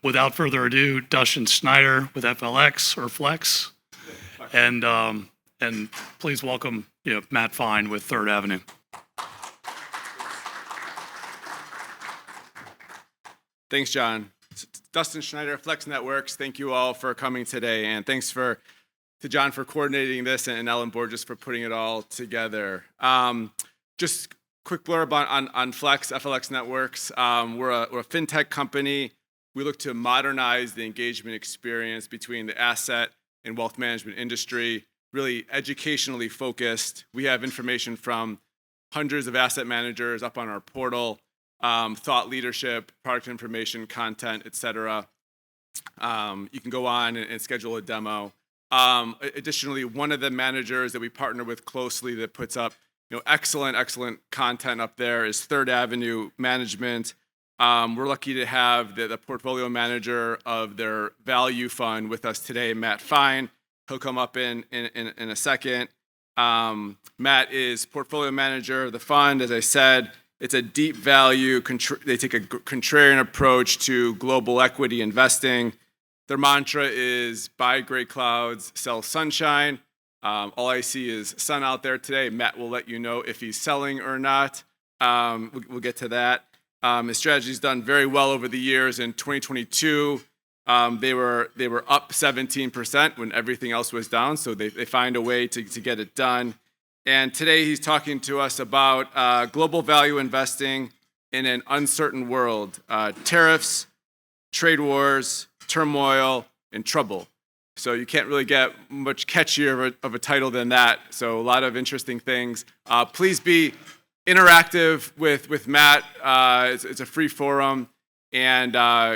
without further ado, Dustin Schneider with FLX or Flex, and please welcome Matt Fine with Third Avenue. Thanks, John. Dustin Schneider, Flex Networks. Thank you all for coming today, and thanks to John for coordinating this, and Ellen Borges for putting it all together. Just quick blurb on Flex, FLX Networks. We're a fintech company. We look to modernize the engagement experience between the asset and wealth management industry, really educationally focused. We have information from hundreds of asset managers up on our portal, thought leadership, product information, content, etc. You can go on and schedule a demo. Additionally, one of the managers that we partner with closely that puts up excellent content up there is Third Avenue Management. We're lucky to have the portfolio manager of their value fund with us today, Matt Fine. He'll come up in a second. Matt is portfolio manager of the fund. As I said, it's a deep value. They take a contrarian approach to global equity investing. Their mantra is buy gray clouds, sell sunshine. All I see is sun out there today. Matt will let you know if he's selling or not. We'll get to that. His strategy's done very well over the years. In 2022, they were up 17% when everything else was down. So they find a way to get it done. And today he's talking to us about global value investing in an uncertain world. Tariffs, trade wars, turmoil, and trouble. So you can't really get much catchier of a title than that. So a lot of interesting things. Please be interactive with Matt. It's a free forum. And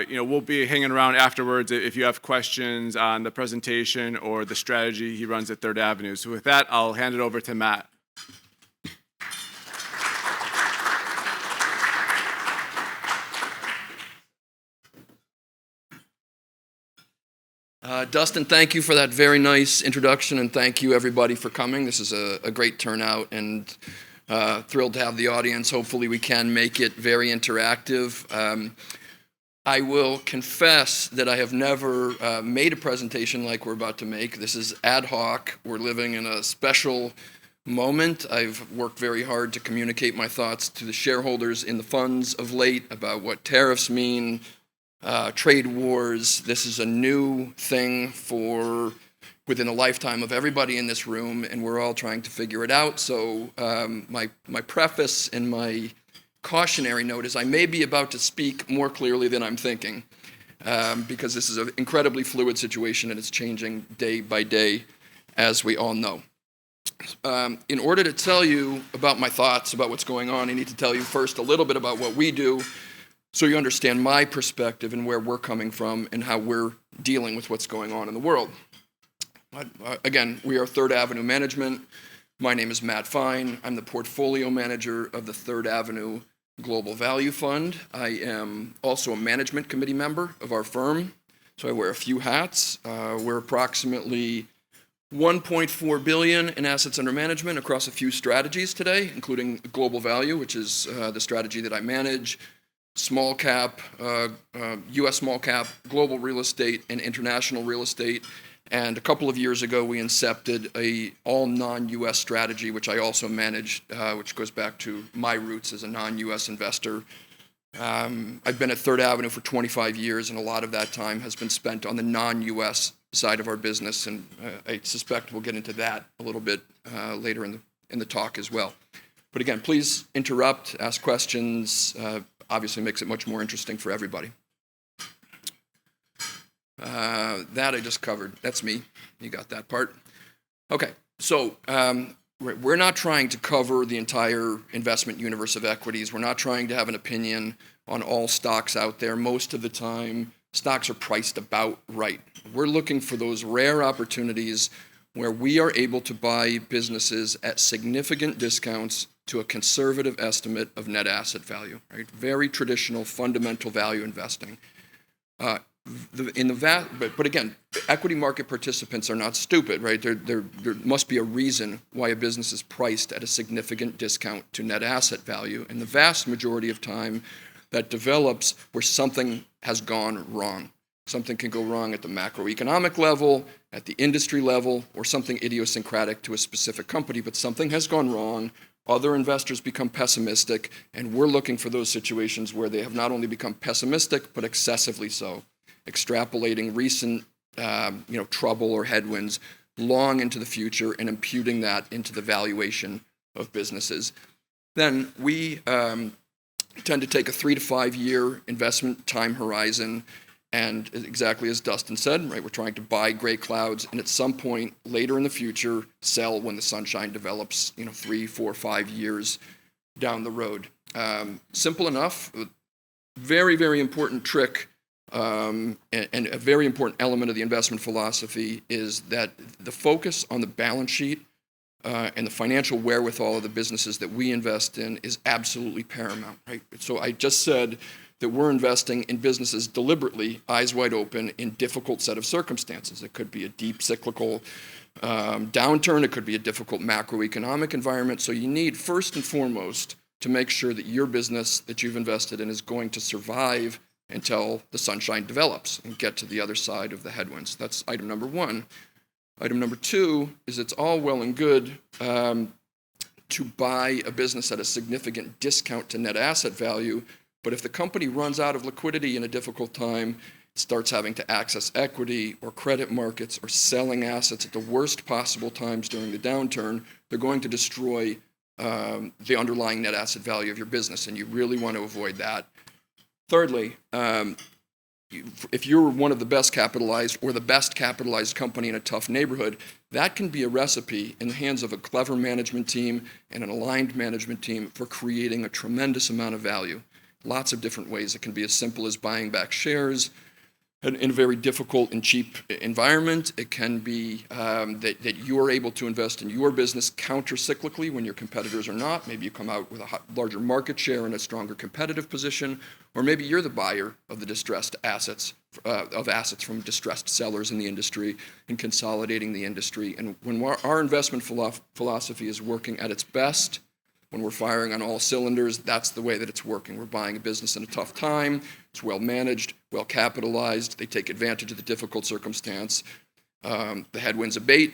we'll be hanging around afterwards if you have questions on the presentation or the strategy he runs at Third Avenue. So with that, I'll hand it over to Matt. Dustin, thank you for that very nice introduction, and thank you everybody for coming. This is a great turnout, and thrilled to have the audience. Hopefully we can make it very interactive. I will confess that I have never made a presentation like we're about to make. This is ad hoc. We're living in a special moment. I've worked very hard to communicate my thoughts to the shareholders in the funds of late about what tariffs mean, trade wars. This is a new thing within the lifetime of everybody in this room, and we're all trying to figure it out. So my preface and my cautionary note is I may be about to speak more clearly than I'm thinking, because this is an incredibly fluid situation and it's changing day by day, as we all know. In order to tell you about my thoughts about what's going on, I need to tell you first a little bit about what we do so you understand my perspective and where we're coming from and how we're dealing with what's going on in the world. Again, we are Third Avenue Management. My name is Matt Fine. I'm the portfolio manager of the Third Avenue Global Value Fund. I am also a management committee member of our firm, so I wear a few hats. We're approximately $1.4 billion in assets under management across a few strategies today, including Global Value, which is the strategy that I manage, small cap, U.S. small cap, global real estate, and international real estate. And a couple of years ago, we incepted a all non-U.S. strategy, which I also managed, which goes back to my roots as a non-U.S. investor. I've been at Third Avenue for 25 years, and a lot of that time has been spent on the non-U.S. side of our business, and I suspect we'll get into that a little bit later in the talk as well. But again, please interrupt, ask questions. Obviously makes it much more interesting for everybody. That I just covered. That's me. You got that part. Okay, so we're not trying to cover the entire investment universe of equities. We're not trying to have an opinion on all stocks out there. Most of the time, stocks are priced about right. We're looking for those rare opportunities where we are able to buy businesses at significant discounts to a conservative estimate of net asset value, right? Very traditional fundamental value investing. But again, equity market participants are not stupid, right? There must be a reason why a business is priced at a significant discount to net asset value. And the vast majority of time that develops where something has gone wrong. Something can go wrong at the macroeconomic level, at the industry level, or something idiosyncratic to a specific company, but something has gone wrong. Other investors become pessimistic, and we're looking for those situations where they have not only become pessimistic, but excessively so, extrapolating recent trouble or headwinds long into the future and imputing that into the valuation of businesses. Then we tend to take a 3 to 5 year investment time horizon, and exactly as Dustin said, right, we're trying to buy gray clouds and at some point later in the future sell when the sunshine develops, 3, 4, 5 years down the road. Simple enough. Very, very important trick and a very important element of the investment philosophy is that the focus on the balance sheet and the financial wherewithal of the businesses that we invest in is absolutely paramount, right? So I just said that we're investing in businesses deliberately, eyes wide open, in difficult set of circumstances. It could be a deep cyclical downturn. It could be a difficult macroeconomic environment. So you need, first and foremost, to make sure that your business that you've invested in is going to survive until the sunshine develops and get to the other side of the headwinds. That's item number one. Item number two is it's all well and good to buy a business at a significant discount to net asset value, but if the company runs out of liquidity in a difficult time, starts having to access equity or credit markets or selling assets at the worst possible times during the downturn, they're going to destroy the underlying net asset value of your business, and you really want to avoid that. Thirdly, if you're one of the best capitalized or the best capitalized company in a tough neighborhood, that can be a recipe in the hands of a clever management team and an aligned management team for creating a tremendous amount of value. Lots of different ways. It can be as simple as buying back shares in a very difficult and cheap environment. It can be that you are able to invest in your business counter-cyclically when your competitors are not. Maybe you come out with a larger market share and a stronger competitive position, or maybe you're the buyer of the distressed assets, from distressed sellers in the industry and consolidating the industry. And when our investment philosophy is working at its best, when we're firing on all cylinders, that's the way that it's working. We're buying a business in a tough time. It's well managed, well capitalized. They take advantage of the difficult circumstance. The headwinds abate,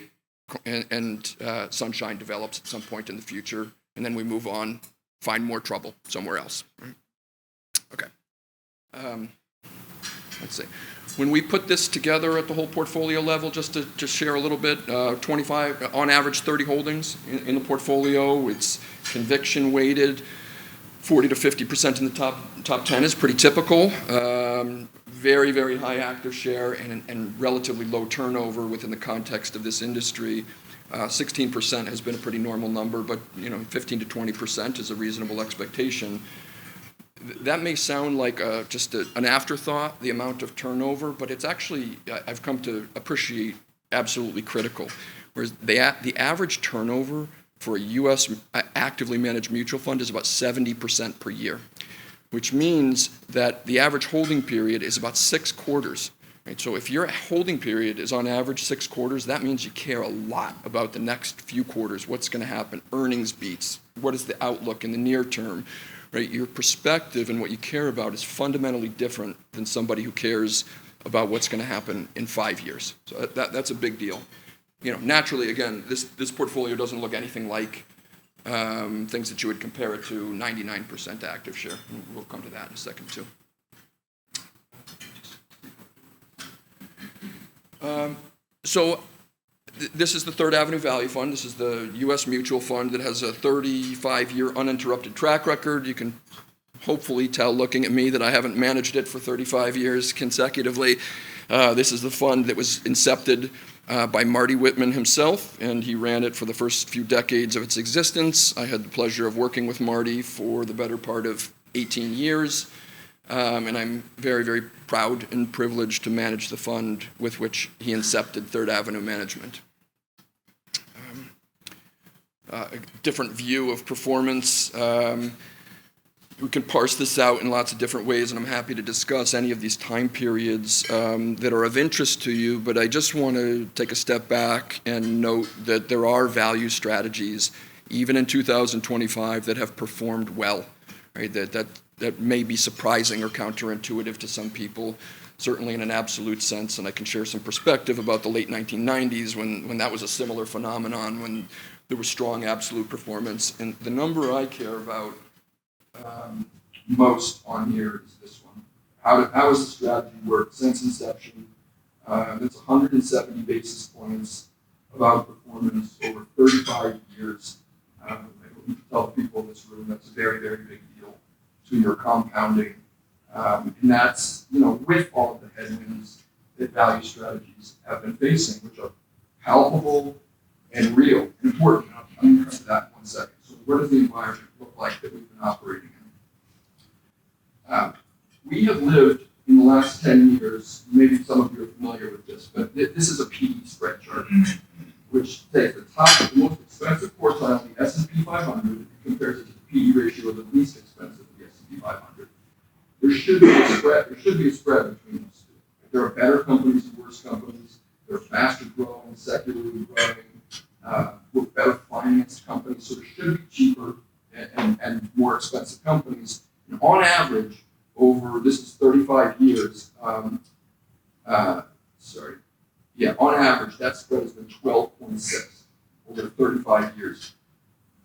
and sunshine develops at some point in the future. And then we move on, find more trouble somewhere else. Okay. Let's see. When we put this together at the whole portfolio level, just to share a little bit, 25, on average 30 holdings in the portfolio. It's conviction weighted, 40 to 50% in the top 10 is pretty typical. Very, very high active share and relatively low turnover within the context of this industry. 16% has been a pretty normal number, but 15 to 20% is a reasonable expectation. That may sound like just an afterthought, the amount of turnover, but it's actually, I've come to appreciate, absolutely critical. Whereas the average turnover for a U.S. actively managed mutual fund is about 70% per year, which means that the average holding period is about 6 quarters. Right? So if your holding period is on average 6 quarters, that means you care a lot about the next few quarters, what's going to happen, earnings beats, what is the outlook in the near term. Right? Your perspective and what you care about is fundamentally different than somebody who cares about what's going to happen in 5 years. So that's a big deal. Naturally, again, this portfolio doesn't look anything like things that you would compare it to 99% active share. We'll come to that in a second, too. So this is the Third Avenue Value Fund. This is the U.S. mutual fund that has a 35-year uninterrupted track record. You can hopefully tell looking at me that I haven't managed it for 35 years consecutively. This is the fund that was incepted by Marty Whitman himself, and he ran it for the first few decades of its existence. I had the pleasure of working with Marty for the better part of 18 years, and I'm very, very proud and privileged to manage the fund with which he incepted Third Avenue Management. A different view of performance. We can parse this out in lots of different ways, and I'm happy to discuss any of these time periods that are of interest to you, but I just want to take a step back and note that there are value strategies, even in 2025, that have performed well, right? That may be surprising or counterintuitive to some people. certainly in an absolute sense, and I can share some perspective about the late 1990s when that was a similar phenomenon, when there was strong absolute performance. And the number I care about most on here is this one. How has the strategy worked since inception? It's 170 basis points of outperformance over 35 years. I don't need to tell the people in this room that's a very, very big deal to your compounding. And that's, with all of the headwinds that value strategies have been facing, which are palpable and real and important. I'm going to come to that in 1 second. So what does the environment look like that we've been operating in? We have lived in the last 10 years, maybe some of you are familiar with this, but this is a PE spread chart, which takes the most expensive quartile of the S&P 500 and compares it to the PE ratio of the least expensive of the S&P 500. There should be a spread. There should be a spread between those two. There are better companies and worse companies. There are faster growing, secularly growing, with better financed companies. So there should be cheaper and more expensive companies. And on average, this is 35 years. On average, that spread has been 12.6 over 35 years.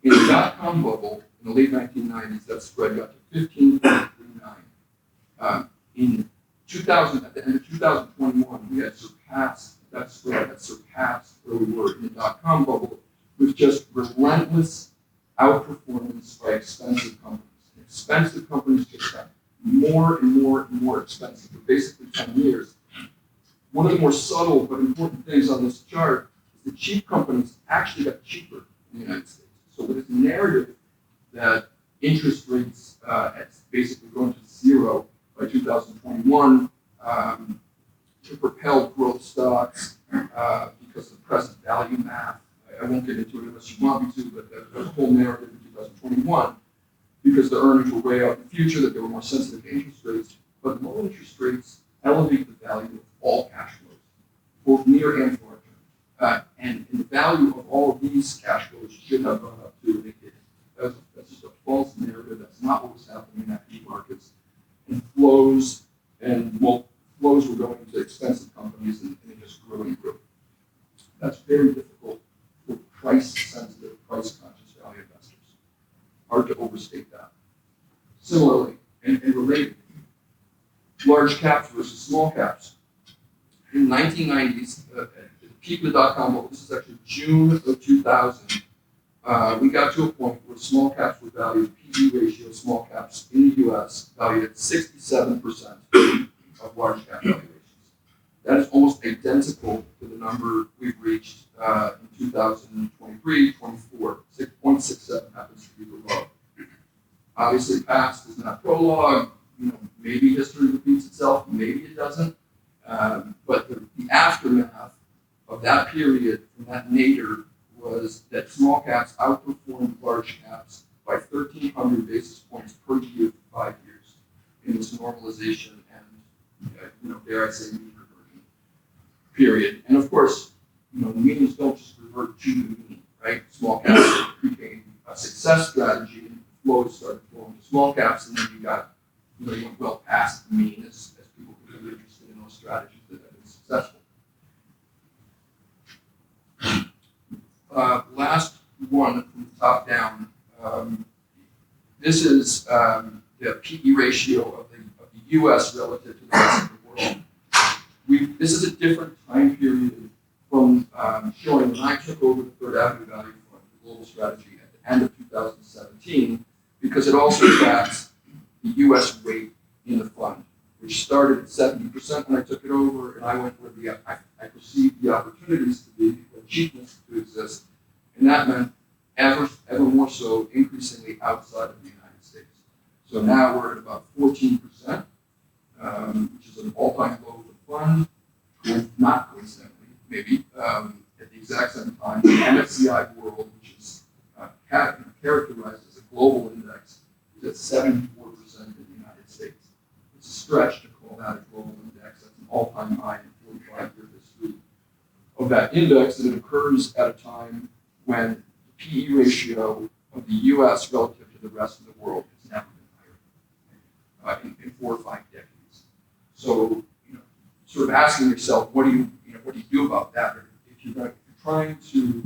In the dot-com bubble in the late 1990s, that spread got to 15.39. In 2000, at the end of 2021, we had surpassed that spread, had surpassed where we were in the dot-com bubble with just relentless outperformance by expensive companies. Expensive companies just got more and more and more expensive for basically 10 years. One of the more subtle but important things on this chart is the cheap companies actually got cheaper in the United States. So with this narrative that interest rates it's basically going to zero by 2021 to propel growth stocks because of the present value math. I won't get into it unless you want me to, but there's a whole narrative in 2021 because the earnings were way out in the future, that they were more sensitive to interest rates. But low interest rates elevate the value of all cash flows, both near and far term. And the value of all of these cash flows should have gone up too. That's just a false narrative. That's not what was happening in equity markets. And flows were going to expensive companies and it just grew and grew. That's very difficult for price-sensitive, price-conscious value investors. Hard to overstate that. Similarly, and related, large caps versus small caps. In the 1990s, at the peak of the dot-com bubble, this is actually June of 2000, we got to a point where small caps were valued, PE ratio of small caps in the U.S. valued at 67% of large cap valuations. That is almost identical to the number we've reached in 2023, 24. 6.67 happens to be the low. Obviously, past is not prologue. Maybe history repeats itself, maybe it doesn't. But the aftermath of that period from that nadir was that small caps outperformed large caps by 1,300 basis points per year for 5 years in this normalization and, dare I say, mean reversion period. And of course, the means don't just revert to the mean, right? Small caps became a success strategy and flows started flowing to small caps, and then you went well past the mean as people became interested in those strategies that have been successful. Last one from the top down. This is the PE ratio of the U.S. relative to the rest of the world. This is a different time period from showing when I took over the Third Avenue Value Fund, the global strategy, at the end of 2017, because it also tracks the U.S. weight in the fund, which started at 70% when I took it over, and I went where I perceived the opportunities to be, the cheapness to exist, and that meant ever more so increasingly outside of the United States. So now we're at about 14%, which is an all-time low for the fund, not coincidentally, maybe, at the exact same time, the MSCI World, which is characterized as a global index, is at 74% in the United States. It's a stretch to call that a global index. That's an all-time high in 45-year history of that index, and it occurs at a time when the PE ratio of the U.S. relative to the rest of the world has never been higher in 4 or 5 decades. So, sort of asking yourself, what do you do about that? Or if you're trying to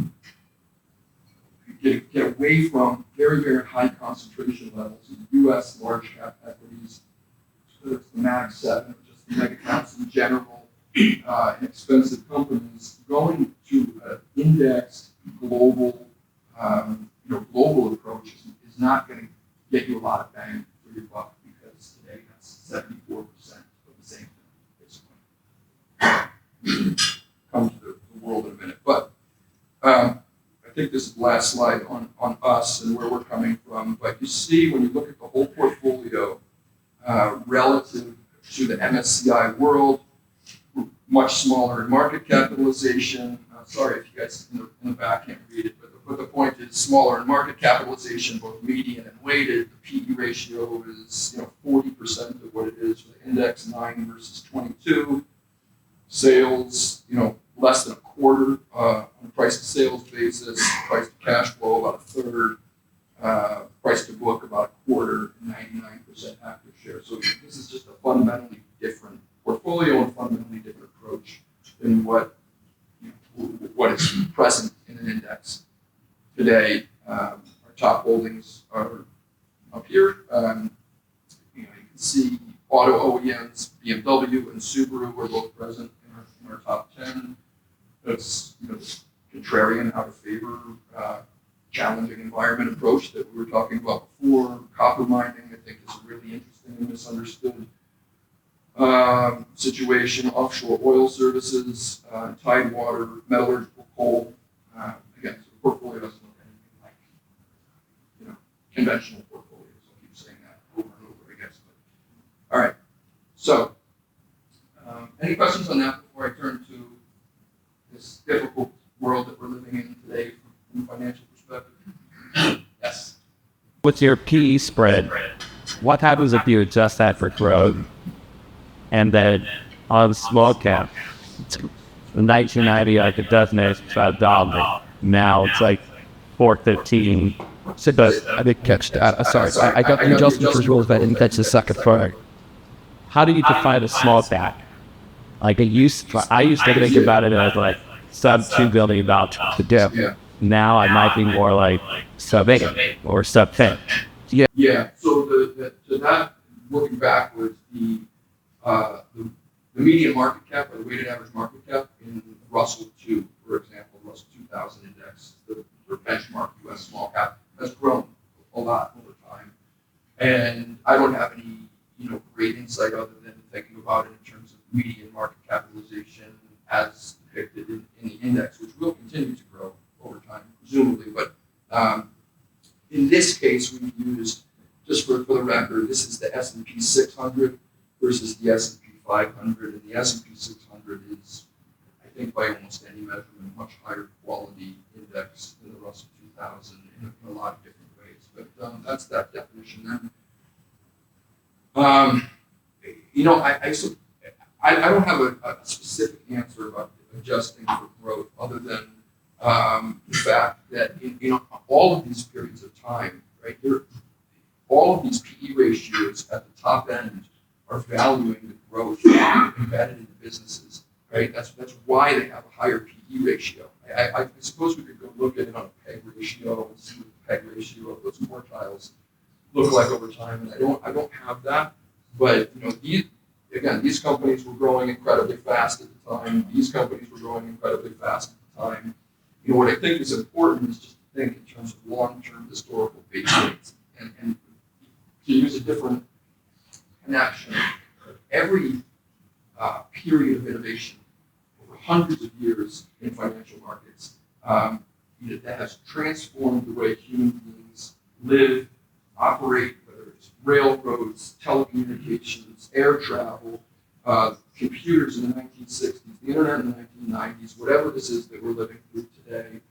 get away from very, very high concentration levels in U.S. large cap equities, whether it's the Mag 7 or just the mega caps in general, and expensive companies, going to an indexed global, global approach is not going to get you a lot of bang for your buck, because today that's 74% of the same thing, basically. Come to the world in a minute, but I think this is the last slide on us and where we're coming from. But you see, when you look at the whole portfolio relative to the MSCI world, much smaller in market capitalization. Sorry if you guys in the back can't read it, but the point is smaller in market capitalization, both median and weighted. The PE ratio is 40% of what it is for the index, 9 versus 22. Sales, less than a quarter on a price to sales basis. Price to cash flow about a third. Price to book about a quarter. 99% active share. So this is just a fundamentally different portfolio and fundamentally different approach than what is present in an index today. Our top holdings are up here. You can see auto OEMs, BMW and Subaru are both present in our top 10. That's this contrarian, out of favor, challenging environment approach that we were talking about before. Copper mining, I think, is a really interesting and misunderstood situation. Offshore oil services, tidewater, metallurgical coal. Again, so the portfolio doesn't look anything like conventional portfolios. I'll keep saying that over and over, I guess. But, all right. So, any questions on that before I turn to this difficult world that we're living in today from a financial perspective? Yes. What's your PE spread? What happens if you adjust that for growth? And then on small cap, in 1990, like it doesn't about $1. Now it's like $4.15. But I didn't catch that. Sorry, I got the adjustment for growth. I didn't catch the second part. How do you define a small cap? Like I used to think about it as like sub $2 billion to do. Yeah. Now I might be more like sub 8 or sub 10. Yeah. So that looking backwards, the median market cap or the weighted average market cap in Russell 2, for example, Russell 2000 index, the benchmark U.S. small cap, has grown a lot over time. And I don't have any great insight other than thinking about it in terms of median market capitalization as depicted in the index, which will continue to grow over time, presumably. But in this case, we've used, just for the record, this is the S&P 600 versus the S&P 500, and the S&P 600 is, I think, by almost any measurement, much higher quality index than the Russell 2000 in a lot of different ways. But that's that definition then. I don't have a specific answer about adjusting for growth, other than the fact that in all of these periods of time, right, all of these PE ratios at the top end are valuing the growth embedded in the businesses, right? That's why they have a higher PE ratio. I suppose we could go look at it on a PEG ratio and see what the PEG ratio of those quartiles look like over time, and I don't have that. But these companies were growing incredibly fast at the time. These companies were growing incredibly fast at the time. What I think is important is just to think in terms of long-term historical base rates, and to use a different connection. Every period of innovation over hundreds of years in financial markets that has transformed the way human beings live, operate, whether it's railroads, telecommunications, air travel, computers in the 1960s, the internet in the 1990s, whatever this is that we're living through today,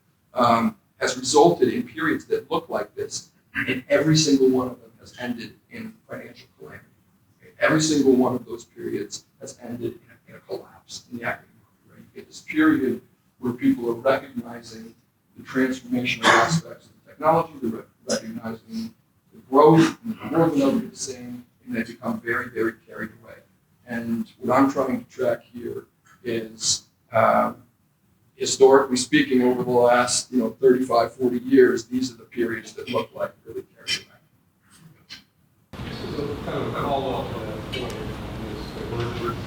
has resulted in periods that look like this, and every single one of them has ended in financial calamity. Okay? Every single one of those periods has ended in a collapse in the equity market. Right? You get this period where people are recognizing the transformational aspects of technology, they're recognizing the growth, and the world will never be the same, and they become very, very carried away. And what I'm trying to track here is, historically speaking, over the last 35, 40 years, these are the periods that look like really carry away. This is a kind of a follow-up to that point on this divergence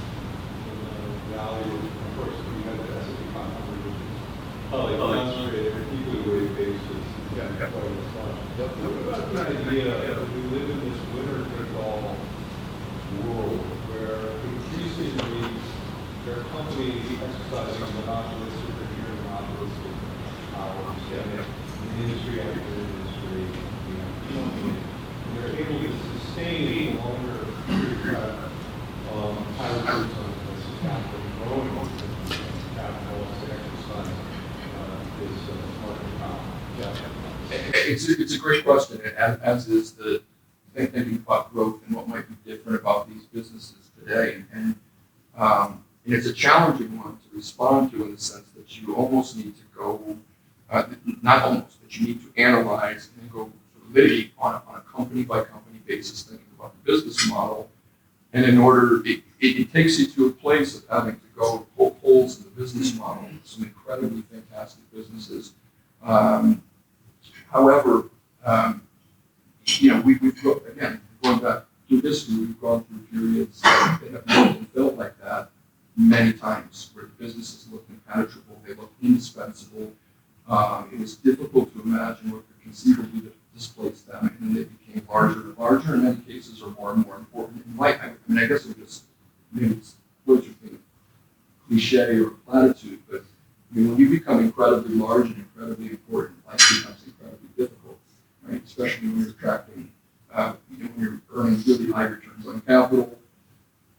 in the value. Of course, we had the S&P 500, which is probably demonstrated on an equally weighted basis. Quite as much. What about the idea that we live in this winner-take-all world where increasingly there are companies exercising monopolistic or near monopolistic powers in industry after industry, and they're able to sustain a longer period of high returns on invested capital, growing capital to exercise this market power. It's a great question, as is the thinking about growth and what might be different about these businesses today. And it's a challenging one to respond to in the sense that you almost need to go, not almost, but you need to analyze and go litigate on a company by company basis, thinking about the business model. And in order, it takes you to a place of having to go poke holes in the business model. Some incredibly fantastic businesses. However, we've again, going back through history, we've gone through periods that have not been felt like that many times, where the businesses looked impenetrable, they looked indispensable. It was difficult to imagine what could conceivably displace them, and then they became larger and larger, in many cases, or more and more important in life. I guess it was maybe it's cliche or platitude, but when you become incredibly large and incredibly important, life becomes incredibly difficult, right? Especially when you're attracting, when you're earning really high returns on capital,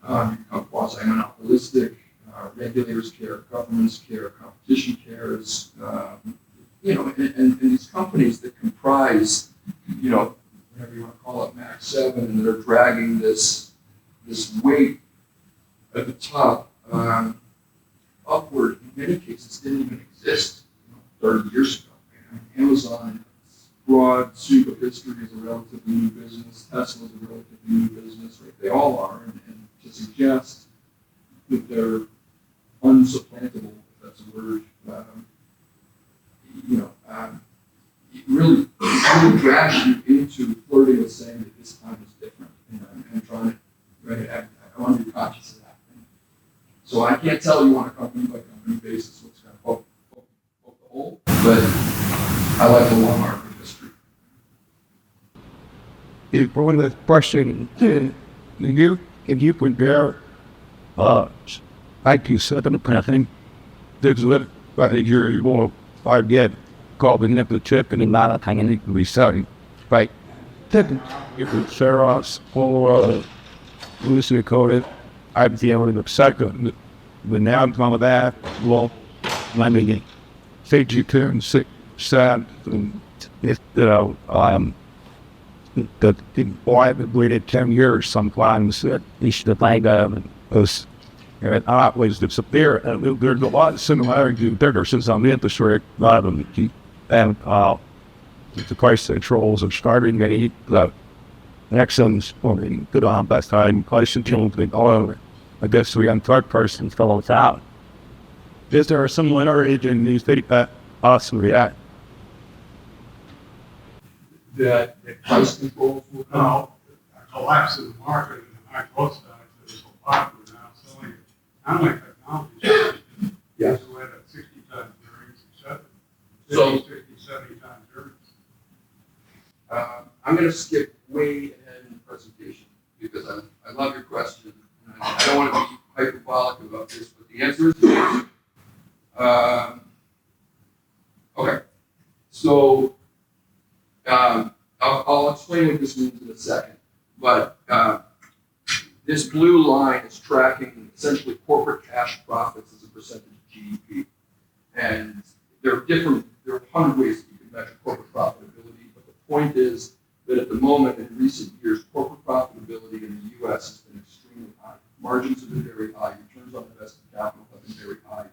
you become quasi-monopolistic, regulators care, governments care, competition cares, and these companies that comprise, whatever you want to call it, Max 7, and that are dragging this weight at the top, upward, in many cases, didn't even exist 30 years ago. Amazon, broad sweep of history, is a relatively new business. Tesla is a relatively new business, right? They all are, and to suggest that they're unsupplantable, if that's a word, it really drags you into flirting with saying that this time is different, and trying to, right? I want to be conscious of that. So I can't tell you on a company by company basis what's going to poke the hole, but I like the long arc of history. One of the question, if you compare IQ7 passing, there's a year more I get called the nickel chip and a lot of time it can be selling, right? Then if it's Xerox or loosely coated, I'd be able to second. But now I'm going with that, well, let me get 52% and if, the boy I've waited 10 years sometimes, he should like those ways to disappear. There's a lot of similarities there since I'm in the short and the price controls of starting at the excellence for the good on best time price controls the oil. I guess we on third person fellows out. Is there a similarity in these that us react? That price controls will come. No, a collapse in the market and high growth stocks that is so popular now, selling it, not like technology. Yeah. So at 60 times earnings, etc. So- 50, 60, 70 times earnings. I'm going to skip way ahead in the presentation because I love your question. And I don't want to be hyperbolic about this, but the answer is yes. Okay. So I'll explain what this means in a second. But this blue line is tracking essentially corporate cash profits as a percentage of GDP. And there are 100 ways that you can measure corporate profitability, but the point is that at the moment, in recent years, corporate profitability in the U.S. has been extremely high. Margins have been very high, returns on invested capital have been very high,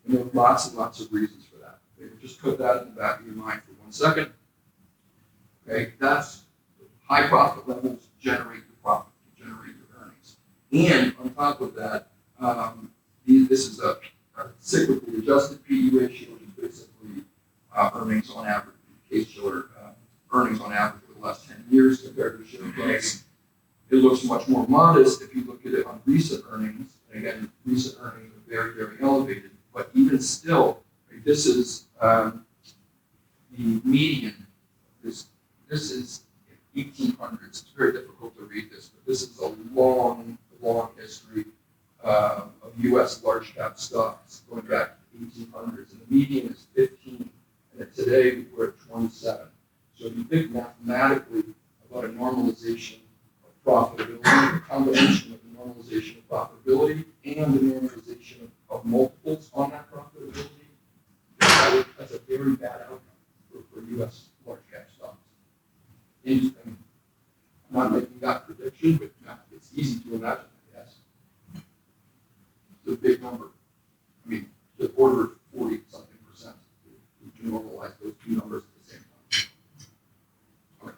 and there are lots and lots of reasons for that. Okay, just put that in the back of your mind for 1 second. Okay, that's high profit levels generate your profit, generate your earnings. And on top of that, this is a cyclically adjusted PE ratio, which is basically earnings on average, case-shiller earnings on average over the last 10 years compared to the share price. It looks much more modest if you look at it on recent earnings. And again, recent earnings are very, very elevated. But even still, this is the median. This is 1800s. It's very difficult to read this, but this is a long history of U.S. large cap stocks going back to the 1800s. And the median is 15, and today we're at 27. So if you think mathematically about a normalization of profitability, a combination of the normalization of profitability and the normalization of multiples on that profitability, that's a very bad outcome for U.S. large cap stocks. Interesting. I'm not making that prediction, but it's easy to imagine, I guess. It's a big number. I mean, the order of 40-something%. We can normalize those two numbers at the same time.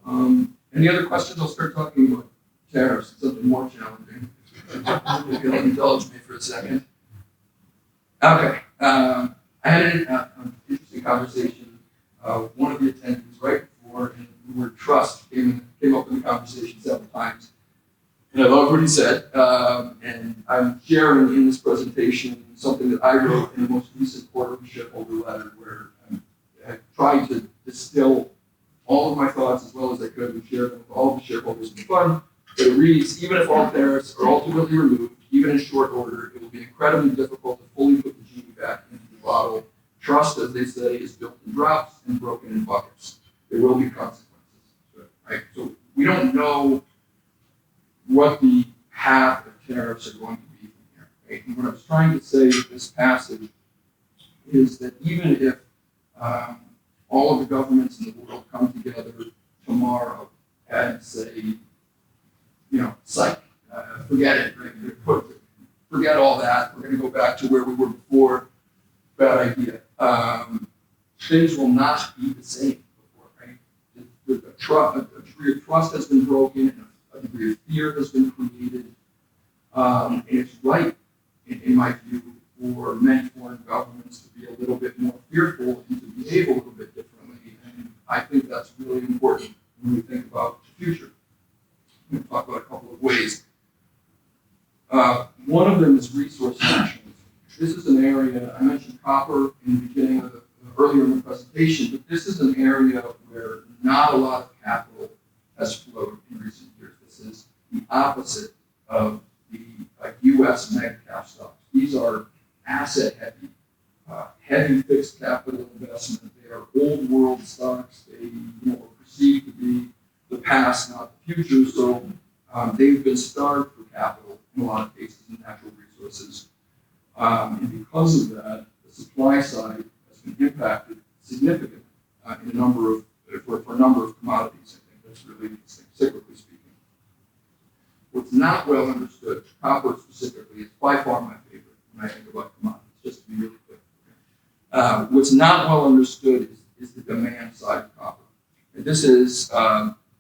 Okay. Any other questions? I'll start talking about tariffs. It's something more challenging. If you'll indulge me for a second. Okay. I had an interesting conversation with one of the attendees right before, and the word trust came up in the conversation several times. And I love what he said, and I'm sharing in this presentation something that I wrote in the most recent quarterly shareholder letter, where I tried to distill all of my thoughts as well as I could and share them with all the shareholders in the fund. But it reads, even if all tariffs are ultimately removed, even in short order, it will be incredibly difficult to fully put the genie back into the bottle. Trust, as they say, is built in drops and broken in buckets. There will be consequences. Right? So we don't know what the path of tariffs are going to be from here. Right? And what I was trying to say with this passage is that even if all of the governments in the world come together tomorrow and say, psych, forget it, right? Forget all that, we're going to go back to where we were before, bad idea. Things will not be the same before, right? A degree of trust has been broken, and a degree of fear has been created. And it's right, in my view, for many foreign governments to be a little bit more fearful and to behave a little bit differently. And I think that's really important when we think about the future. I'm going to talk about a couple of ways. One of them is resource nationalism. This is an area, I mentioned copper in the beginning earlier in the presentation, but this is an area where not a lot of capital has flowed in recent years. This is the opposite of the U.S. mega cap stocks. These are asset heavy, heavy fixed capital investment. They are old world stocks. They are perceived to be the past, not the future. So they've been starved for capital in a lot of cases in natural resources. And because of that, the supply side has been impacted significantly in for a number of commodities. I think that's really interesting, cyclically speaking. What's not well understood, copper specifically, is by far my favorite when I think about commodities, just to be really clear. What's not well understood is the demand side of copper. And this is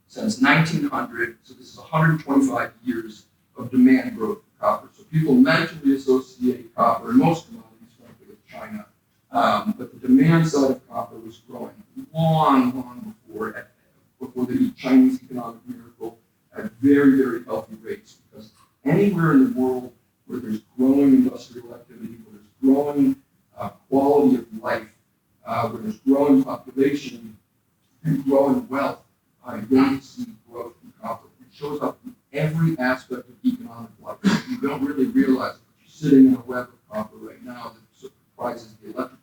since 1900, so this is 125 years of demand growth for copper. So people mentally associate copper, and most commodities, frankly, with China. But the demand side of copper was growing long before the Chinese economic miracle at very, very healthy rates. Because anywhere in the world where there's growing industrial activity, where there's growing quality of life, where there's growing population and growing wealth, you're going to see growth in copper. It shows up in every aspect of economic life. You don't really realize it, but you're sitting in a web of copper right now that comprises the electrical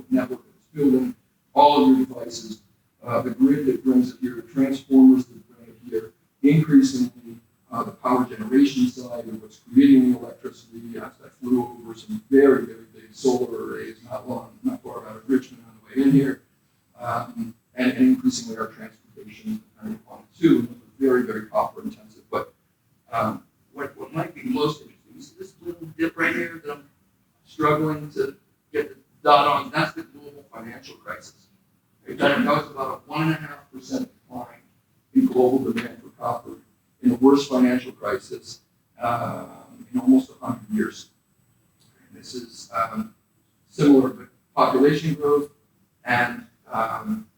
network that it's building, all of your devices, the grid that brings it here, the transformers that bring it here, increasingly the power generation side of what's creating the electricity. I flew over some very, very big solar arrays not far out of Richmond on the way in here, and increasingly our transportation depending upon it too. Very, very copper intensive. But what might be most interesting is this little dip right here that I'm struggling to get the dot on. That's the global financial crisis. That was about a 1.5% decline in global demand for copper in a world worst financial crisis in almost 100 years. And this is similar with population growth and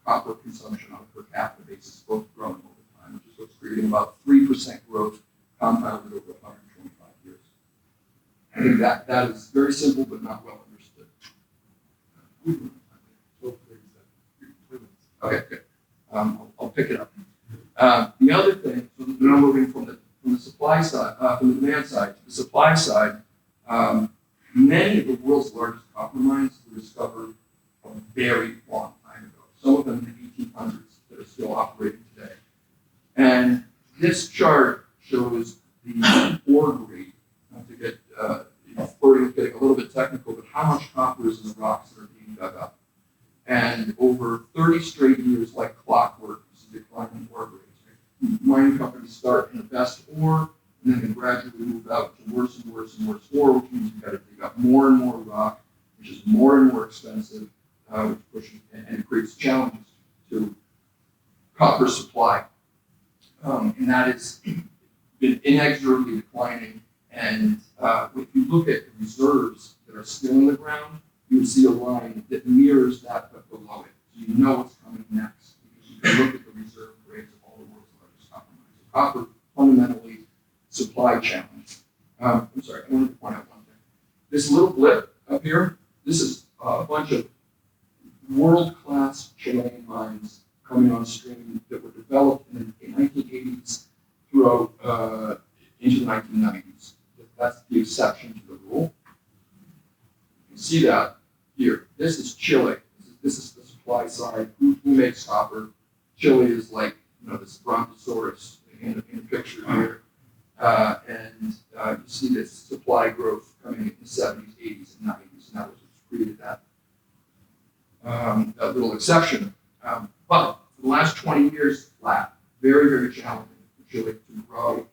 copper consumption on a per capita basis, both growing over time, which is what's creating about 3% growth compounded over 125 years. I think that is very simple but not well understood. Okay, good. I'll pick it up. The other thing, so now moving from the supply side, from the demand side to the supply side, many of the world's largest copper mines were discovered a very long time ago. Some of them in the 1800s that are still operating today. And this chart shows the ore grade. Not to get getting a little bit technical, but how much copper is in the rocks that are being dug up. And over 30 straight years, like clockwork, you see declining ore grades. Right? Mining companies start in the best ore, and then they gradually move out to worse and worse and worse ore, which means you've got to dig up more and more rock, which is more and more expensive, which pushes and it creates challenges to copper supply. And that has been inexorably declining. And if you look at the reserves that are still in the ground, you would see a line that mirrors that but below it. So you know what's coming next because you can look at the reserve grades of all the world's largest copper mines. So copper, fundamentally, supply challenge. I'm sorry, I wanted to point out one thing. This little blip up here, this is a bunch of world-class Chilean mines coming on stream that were developed in the 1980s throughout into the 1990s. That's the exception to the rule. You can see that here. This is Chile. This is the supply side. Who makes copper? Chile is like, this brontosaurus in the picture here. And you see this supply growth coming in the 70s, 80s, and 90s, and that was what's created that little exception. But for the last 20 years, flat. Very, very challenging for Chile to grow,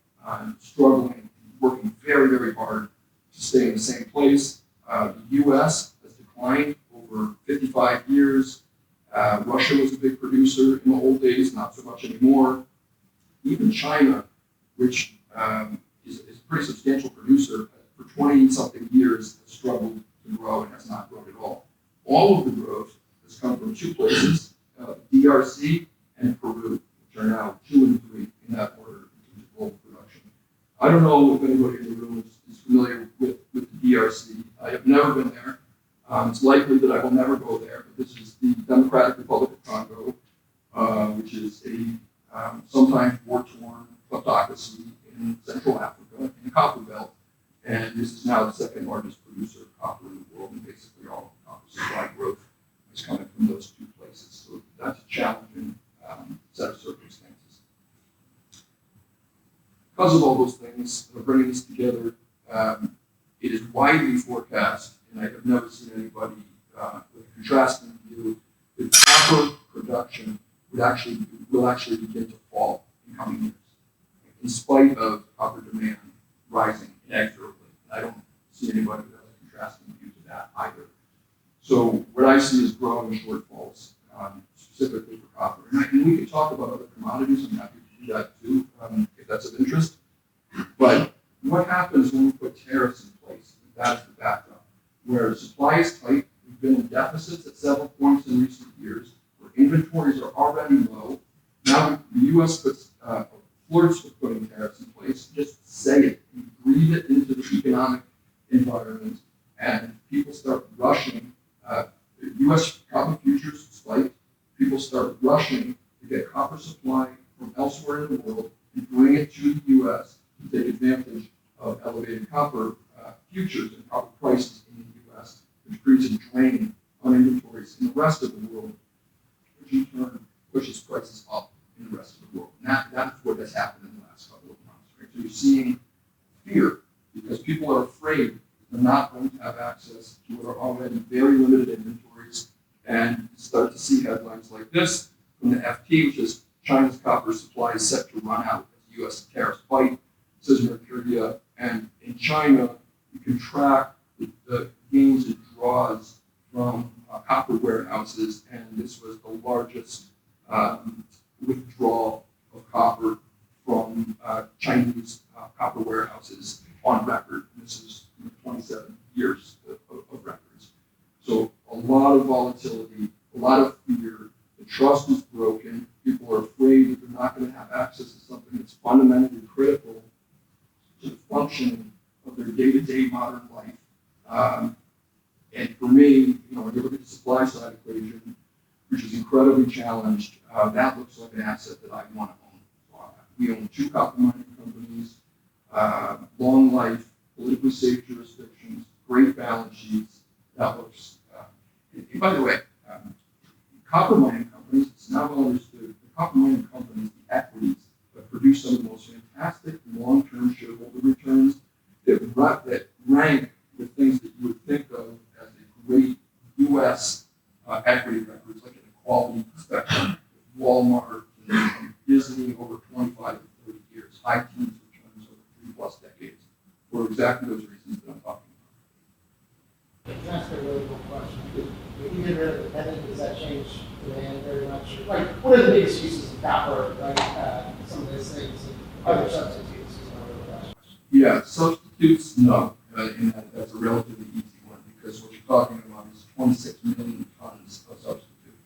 struggling, working very, very hard to stay in the same place. The U.S. has declined over 55 years. Russia was a big producer in the old days, not so much anymore. Even China, which is a pretty substantial producer, for 20-something years has struggled to grow and has not grown at all. All of the growth has come from two places, DRC and Peru, which are now 2 and 3 in that order in terms of global production. I don't know if anybody in the room is familiar with the DRC. I have never been there. It's likely that I will never go there, but this is the Democratic Republic of Congo, which is a sometimes war-torn kleptocracy in Central Africa, in the copper belt. And this is now the second largest producer of copper in the world, and basically all of the copper supply growth is coming from those two places. So that's a challenging set of circumstances. Because of all those things, bringing this together, it is widely forecast, and I have never seen anybody with a contrasting view, that copper production will actually begin to fall in coming years, in spite of copper demand rising inexorably. I don't see anybody who has a contrasting view to that either. So what I see is growing shortfalls, specifically for copper. And we could talk about other commodities. I'm happy to do that too, if that's of interest. But what happens when we put tariffs in place? That's the backdrop. Where supply is tight, we've been in deficits at several points in recent years, where inventories are already low. Now the U.S. flirts with putting tariffs in place. Just say it. You breathe it into the economic environment, and people start rushing. U.S. copper futures spike. People start rushing to get copper supply from elsewhere in the world and bring it to the U.S. to take advantage of elevated copper futures and copper prices in the U.S., which creates a drain on inventories in the rest of the world, which in turn pushes prices up in the rest of the world. And that's what has happened in the last couple of months. Right? So you're seeing fear because people are afraid they're not going to have access to what are already very limited inventories, and start to see headlines like this from the FT, which is China's copper supply is set to run out as U.S. tariffs bite, says Mercuria. And in China, you can track the gains and draws from copper warehouses, and this was the largest withdrawal of copper from Chinese copper warehouses on record. This is 27 years of records. So a lot of volatility, a lot of fear. The trust is broken. People are afraid that they're not going to have access to something that's fundamentally critical to the functioning of their day-to-day modern life. And for me, when you look at the supply side equation, which is incredibly challenged, that looks like an asset that I want to own. We own 2 copper mining companies, long life, politically safe jurisdictions, great balance sheets. That looks, and by the way, copper mining companies, it's not well understood, the copper mining companies, the equities, that produce some of the most fantastic long-term shareholder returns that rank with things that you would think of as a great U.S. Equity records, like an equality spectrum, Walmart and Disney over 25 to 30 years, high teens returns over 3+ decades, for exactly those reasons that I'm talking about. Can I ask a really cool question? If you get rid of the pendant, does that change demand very much? Like, what are the biggest uses of copper, right? Some of those things, are there substitutes? Is my real question. Yeah, substitutes, no. And that's a relatively easy one because what you're talking about is 26 million tons of substitute.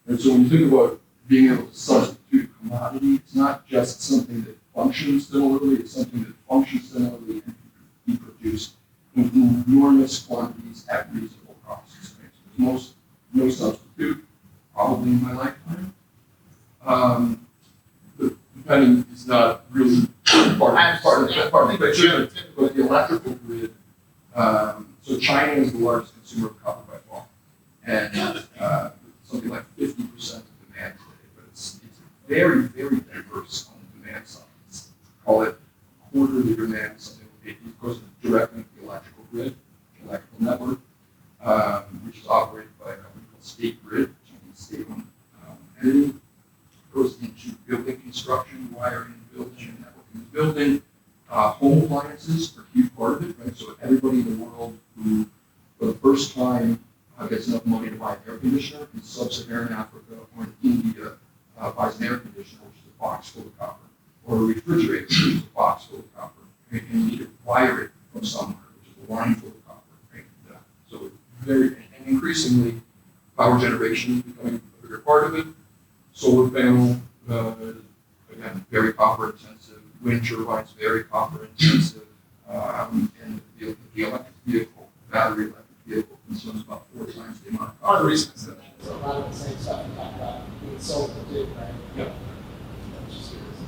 And so when you think about being able to substitute a commodity, it's not just something that functions similarly, it's something that functions similarly and can be produced in enormous quantities at reasonable costs. Right? So there's no substitute, probably in my lifetime. The depending is not really part of the picture, but the electrical grid. So China is the largest consumer of copper by far, and something like 50% of demand today. But it's very, very diverse on the demand side. Call it a quarter of the demand. Something it goes directly into the electrical grid, electrical network, which is operated by a company called State Grid, which is a state-owned entity. It goes into building construction, wiring, building, and networking the building. Home appliances are a huge part of it, right? So everybody in the world who, for the first time, gets enough money to buy an air conditioner in sub-Saharan Africa or in India buys an air conditioner, which is a box full of copper, or a refrigerator, which is a box full of copper, right? And you need to wire it from somewhere, which is a line full of copper, right? So it's very, and increasingly, power generation is becoming a bigger part of it. Solar panel, again, very copper intensive. Wind turbines, very copper intensive. And the electric vehicle, battery electric vehicle consumes about 4 times the amount of Part of copper. the reason is that a lot of the same stuff you talked about being sold to do, right? Yeah. I'm just curious.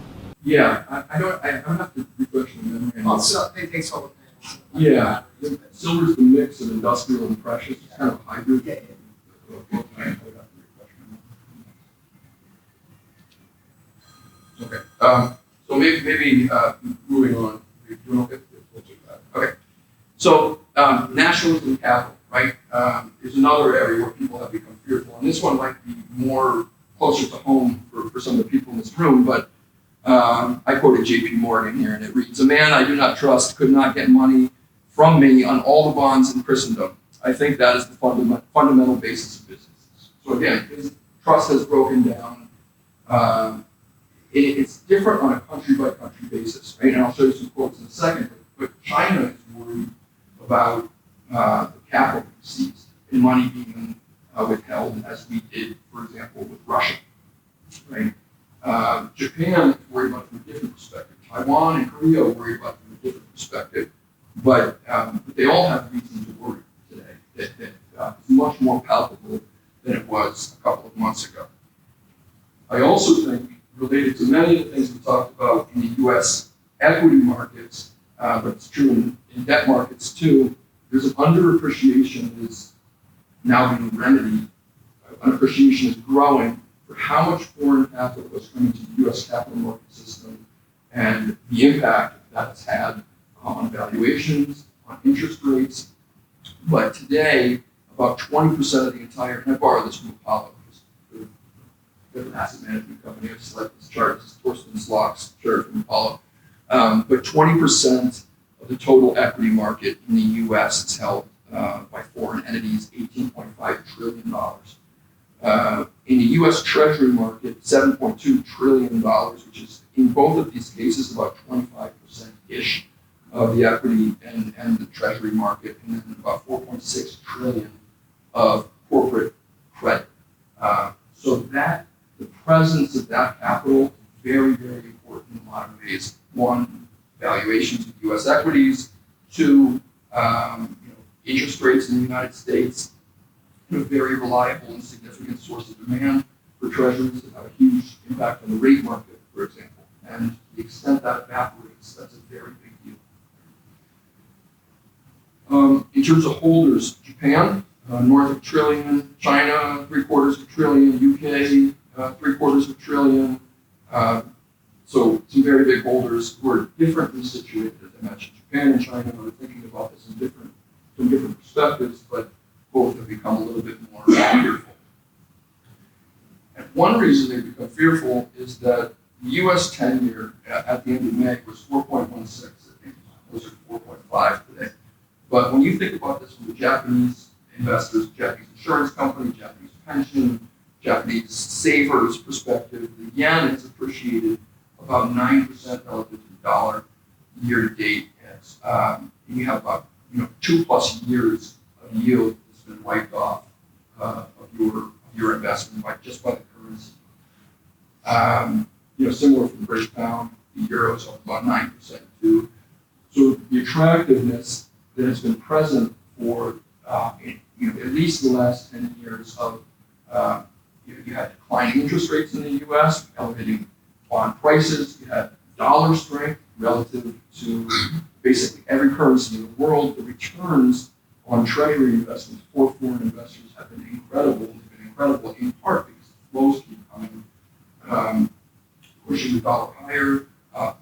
Yeah, I don't have to refresh my memory. Well, so they take solar panels. Yeah, silver is the mix of industrial and precious. It's kind of a hybrid. Yeah. Okay. So maybe moving on. Okay. So nationalism capital, right, is another area where people have become fearful, and this one might be more closer to home for some of the people in this room. But I quoted J.P. Morgan here, and it reads: "A man I do not trust could not get money from me on all the bonds in Christendom. I think that is the fundamental basis of business." So again, his trust has broken down. It's different on a country-by-country basis, right? And I'll show you some quotes in a second. But China is worried about the capital seized and money being withheld, as we did, for example, with Russia, right? Japan is worried about it from a different perspective. Taiwan and Korea are worried about it from a different perspective. But they all have reason to worry today that is much more palpable than it was a couple of months ago. I also think, related to many of the things we talked about in the U.S. equity markets, but it's true in debt markets too, there's an underappreciation that is now being remedied. Underappreciation is growing for how much foreign capital is coming to the U.S. capital market system and the impact that's had on valuations, on interest rates. But today, about 20% of the entire, and I borrowed this from Apollo, different asset management company. I just like this chart. This is Torsten Slock's chart from Apollo. But 20% of the total equity market in the U.S. is held by foreign entities, $18.5 trillion. in the U.S. Treasury market, $7.2 trillion, which is in both of these cases about 25%-ish of the equity and the Treasury market, and then about 4.6 trillion of corporate credit. So that the presence of that capital is very, very important in a lot of ways. One, valuations of U.S. equities. Two, interest rates in the United States, a very reliable and significant source of demand for treasuries that have a huge impact on the rate market, for example. And to the extent that evaporates, that's a very big deal. In terms of holders, Japan, north of $1 trillion, China, $750 billion, UK, $750 billion. So some very big holders who are differently situated, as I mentioned. Japan and China are thinking about this from different perspectives, but both have become a little bit more fearful. And one reason they've become fearful is that the U.S. 10-year at the end of May was 4.16. I think those are 4.5 today. But when you think about this from the Japanese investors, Japanese insurance company, Japanese pension, Japanese savers perspective, the yen has appreciated about 9% relative to the dollar year to date. And you have about 2+ years of yield that's been wiped off of your investment by the currency. Similar for the British pound, the euro is up about 9% too. So the attractiveness that has been present for at least the last 10 years of you had declining interest rates in the U.S., elevating bond prices, you had dollar strength relative to basically every currency in the world. The returns on treasury investments for foreign investors have been incredible. They've been incredible in part because the flows keep coming, pushing the dollar higher,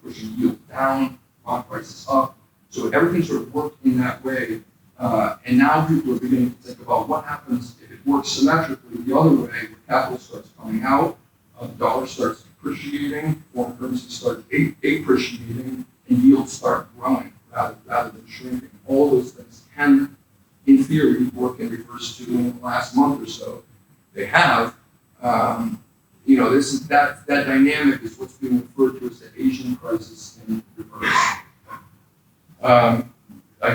pushing yield down, bond prices up. So everything sort of worked in that way. And now people are beginning to think about what happens if it works symmetrically the other way, where capital starts coming out, the dollar starts depreciating, foreign currencies start appreciating, and yields start growing rather than shrinking. All those things can, in theory, work in reverse too. In the last month or so, they have. That dynamic is what's being referred to as the Asian crisis in reverse. I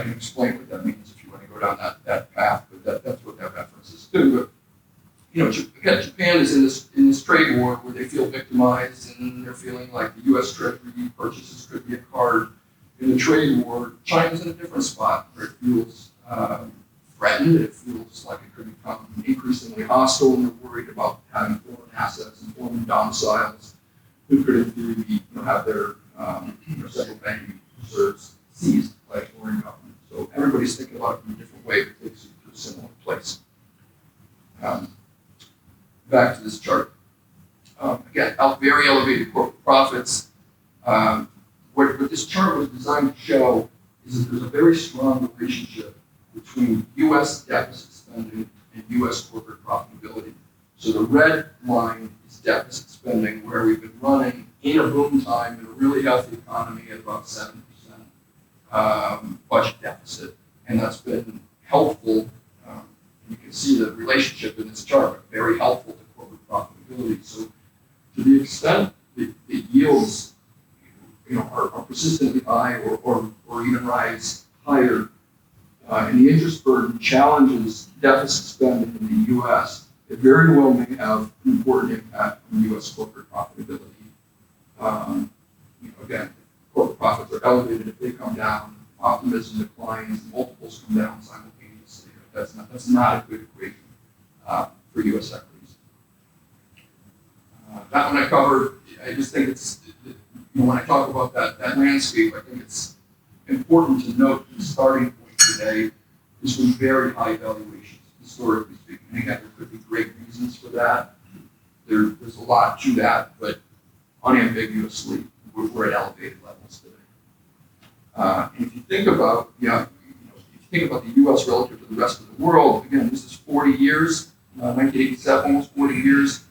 can explain what that means if you want to go down that path, but that's what that reference is to. But again, Japan is in this trade war where they feel victimized and they're feeling like the U.S. Treasury purchases could be a card in the trade war. China's in a different spot where it feels threatened. It feels like it could become increasingly hostile, and they're worried about having foreign assets and foreign domiciles who could, in theory, have their central banking reserves seized by a foreign government. So everybody's thinking about it in a different way, but takes you to a similar place. Back to this chart. Again, very elevated corporate profits. What this chart was designed to show is that there's a very strong relationship between U.S. deficit spending and U.S. corporate profitability. So the red line is deficit spending, where we've been running in a boom time in a really healthy economy at about 7% budget deficit, and that's been helpful. You can see the relationship in this chart, but very helpful to corporate profitability. So to the extent that the yields are persistently high or even rise higher, and the interest burden challenges deficit spending in the U.S., it very well may have an important impact on U.S. corporate profitability. Again, corporate profits are elevated. If they come down, optimism declines, multiples come down simultaneously. That's not a good equation for U.S. equities. That one I covered. I just think it's, when I talk about that landscape, I think it's important to note the starting point today is from very high valuations, historically speaking. And again, there could be great reasons for that. There's a lot to that, but unambiguously, we're at elevated levels today. And if you think about, the U.S. relative to the rest of the world, again, this is 40 years, 1987, almost 40 years.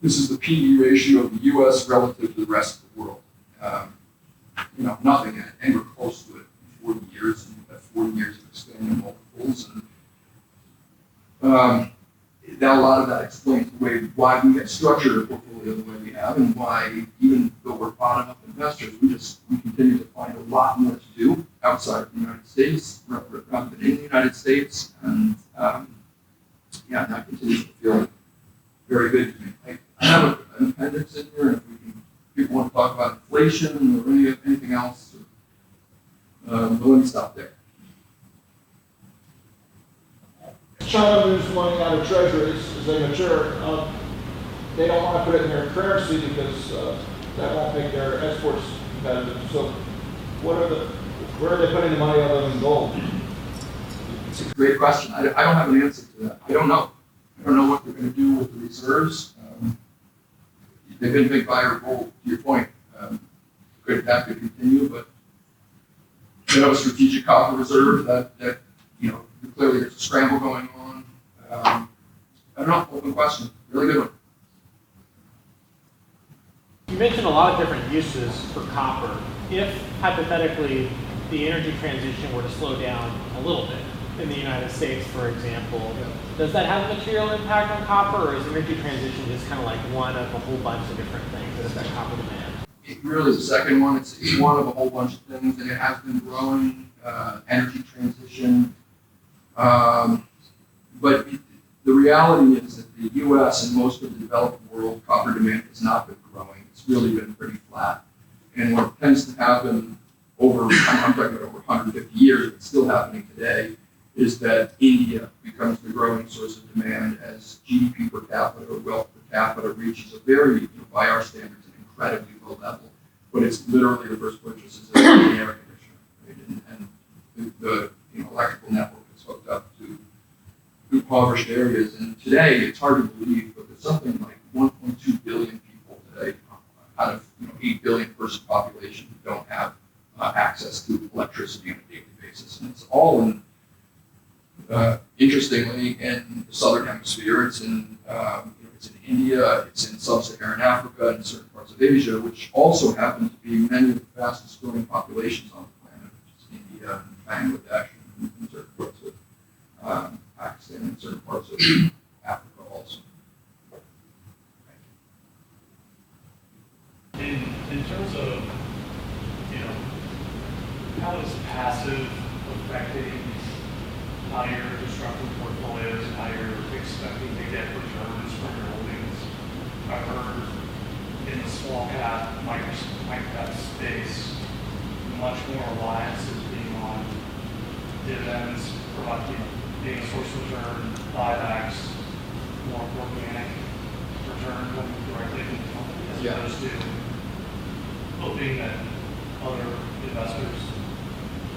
This is the P/E ratio of the U.S. relative to the rest of the world. Nothing anywhere close to it in 40 years, and you've got 40 years of expanding multiples. And a lot of that explains the way why we have structured a portfolio the way we have, and why, even though we're bottom-up investors, we continue to find a lot more to do outside of the United States rather than in the United States, and that continues to feel very good to me. I have an appendix in here, and if people want to talk about inflation or anything else, let me stop there. China moves money out of treasuries as they mature. They don't want to put it in their currency because that won't make their exports competitive. So, where are they putting the money other than gold? It's a great question. I don't have an answer to that. I don't know. I don't know what they're going to do with the reserves. They've been a big buyer of gold, to your point. That could continue, but they have a strategic copper reserve that clearly there's a scramble going on. I don't know, open question, really good one. You mentioned a lot of different uses for copper. If, hypothetically, the energy transition were to slow down a little bit in the United States, for example, does that have a material impact on copper, or is energy transition just kind of like one of a whole bunch of different things that affect copper demand? It really is the second one. It's one of a whole bunch of things, and it has been growing, energy transition. But the reality is that the U.S. and most of the developed world, copper demand has not been growing. It's really been pretty flat. And what tends to happen I'm talking about over 150 years, but still happening today, is that India becomes the growing source of demand as GDP per capita or wealth per capita reaches a very, by our standards, an incredibly low level. But it's literally the first purchases of the air conditioner. Right? And the electrical network is hooked up to impoverished areas. And today, it's hard to believe, but there's something like 1.2 billion people today out of 8 billion person population who don't have access to electricity on a daily basis. And it's all in, interestingly, in the southern hemisphere. It's in India, it's in sub-Saharan Africa, and certain parts of Asia, which also happen to be many of the fastest growing populations on the planet, which is India and Bangladesh and certain parts of Pakistan and certain parts of Africa also. In terms of, how is passive affecting how you're constructing portfolios and how you're expecting to get returns from your holdings? I've heard in the small cap, micro cap space, much more reliance is being on dividends, being a source of return, buybacks, more organic return coming directly from the company, as opposed to hoping that other investors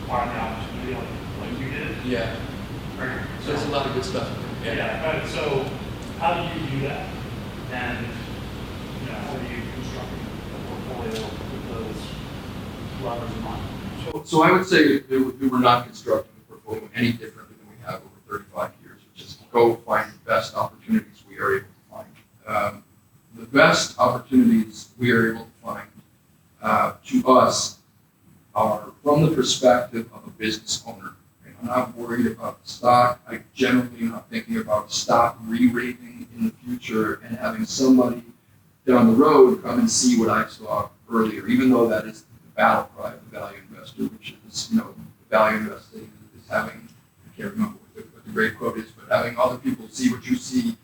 find the opportunity like you did. Yeah. Right. So there's a lot of good stuff. Yeah. Right. So how do you do that? And how do you construct a portfolio with those levers in mind? So I would say that we're not constructing the portfolio any differently than we have over 35 years, which is to go find the best opportunities we are able to find. The best opportunities we are able to find to us are from the perspective of a business owner. I'm not worried about the stock. I generally am not thinking about stock re-rating in the future and having somebody down the road come and see what I saw earlier, even though that is the battle cry of the value investor, which is, value investing is having, I can't remember what the great quote is, but having other people see what you see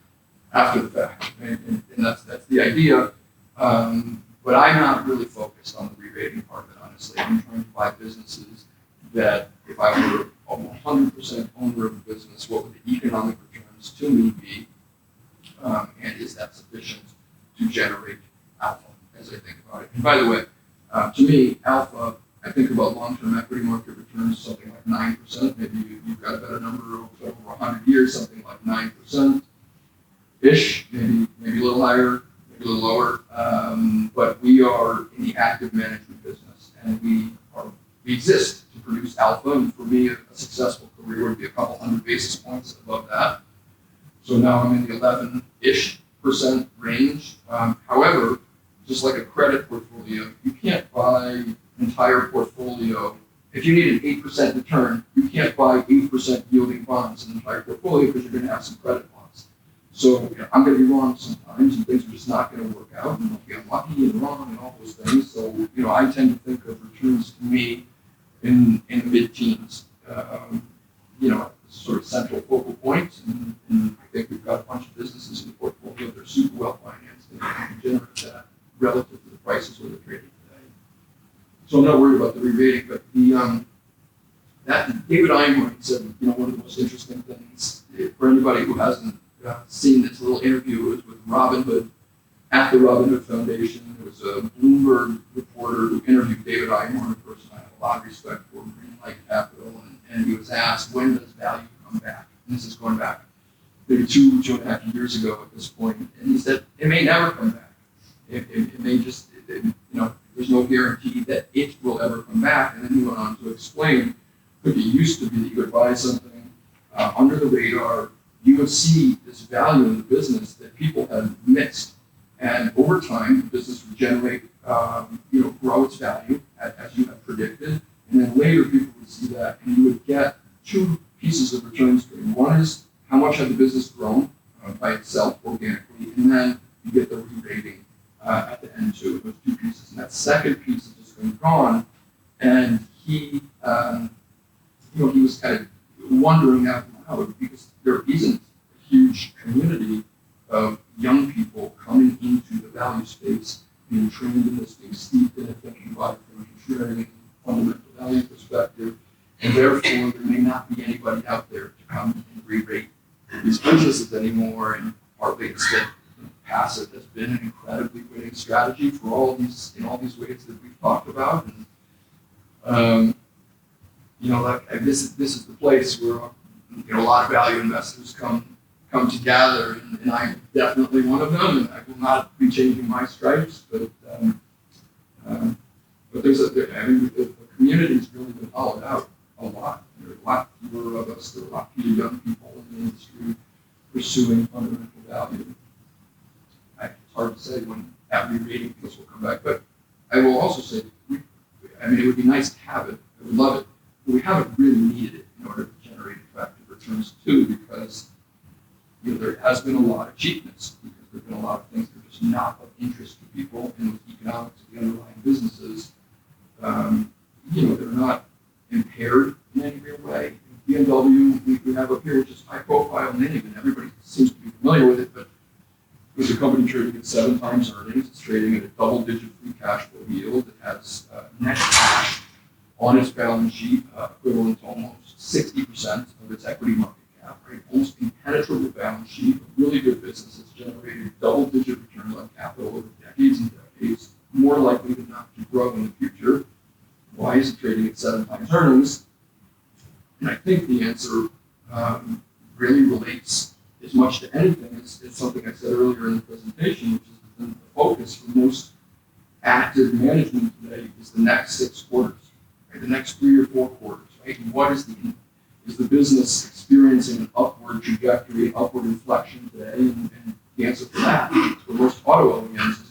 after the fact. And that's the idea. But I'm not really focused on the re-rating part of it, honestly. I'm trying to buy businesses that if I were a 100% owner of a business, what would the economic returns to me be? And is that sufficient to generate alpha, as I think about it? And by the way, to me, alpha, I think about long-term equity market returns, something like 9%. Maybe you've got a better number over 100 years, something like 9%-ish, maybe a little higher, maybe a little lower. But we are in the active management business, and we exist to produce alpha. And for me, a successful career would be a couple hundred basis points above that. So now I'm in the 11-ish% range. However, just like a credit portfolio, you can't buy an entire portfolio. If you need an 8% return, you can't buy 8% yielding bonds in an entire portfolio because you're going to have some credit loss. So I'm going to be wrong sometimes, and things are just not going to work out, and I'll be unlucky and wrong and all those things. So I tend to think of returns to me in the mid-teens. Sort of central focal points, and I think we've got a bunch of businesses in the portfolio that are super well financed and can generate that relative to the prices where they're trading today. So I'm not worried about the re-rating, but that David Einhorn said, one of the most interesting things for anybody who hasn't seen this little interview was with Robin Hood at the Robin Hood Foundation. There was a Bloomberg reporter who interviewed David Einhorn, a person I have a lot of respect for, Greenlight Capital, and he was asked, when does value come back? And this is going back maybe 2.5 years ago at this point. And he said, it may never come back. It may just, there's no guarantee that it will ever come back. And then he went on to explain, look, it used to be that you would buy something under the radar, you would see this value in the business that people had missed. And over time, the business would generate, grow its value as you had predicted. And then later people would see that, and you would get two pieces of return stream. One is how much had the business grown by itself organically, and then you get the re-rating at the end too. Those two pieces, and that second piece has just been gone. And he was kind of wondering how, because there isn't a huge community of young people coming into the value space, being trained in this, being steeped in it, thinking about it from a contrarian, fundamental value perspective, and therefore there may not be anybody out there to come and re-rate these businesses anymore. And partly it's that passive has been an incredibly winning strategy for all these ways that we've talked about. And this is the place where a lot of value investors come together, and I'm definitely one of them, and I will not be changing my stripes, but the community's really been hollowed out a lot. There are a lot fewer of us, there are a lot fewer young people in the industry pursuing fundamental value. It's hard to say when that re-rating piece will come back, but I will also say, it would be nice to have it, I would love it, but we haven't really needed it in order to generate effective returns too, because there has been a lot of cheapness, because there have been a lot of things that are just not of interest to people, and with economics of the underlying businesses, they're not impaired in any real way. BMW, we have up here, which is high profile name, and everybody seems to be familiar with it, but it was a company trading at 7 times earnings. It's trading at a double-digit free cash flow yield. It has net cash on its balance sheet, equivalent to almost 60% of its equity market cap, right? Almost impenetrable balance sheet, a really good business. It's generated double-digit returns on capital over decades and decades, more likely than not to grow in the future. Why is it trading at 7 times earnings? And I think the answer really relates as much to anything as something I said earlier in the presentation, which is that the focus for most active management today is the next 6 quarters, right? The next 3 or 4 quarters, right? And what is the business experiencing an upward trajectory, upward inflection today? And the answer for that, for most auto OEMs, is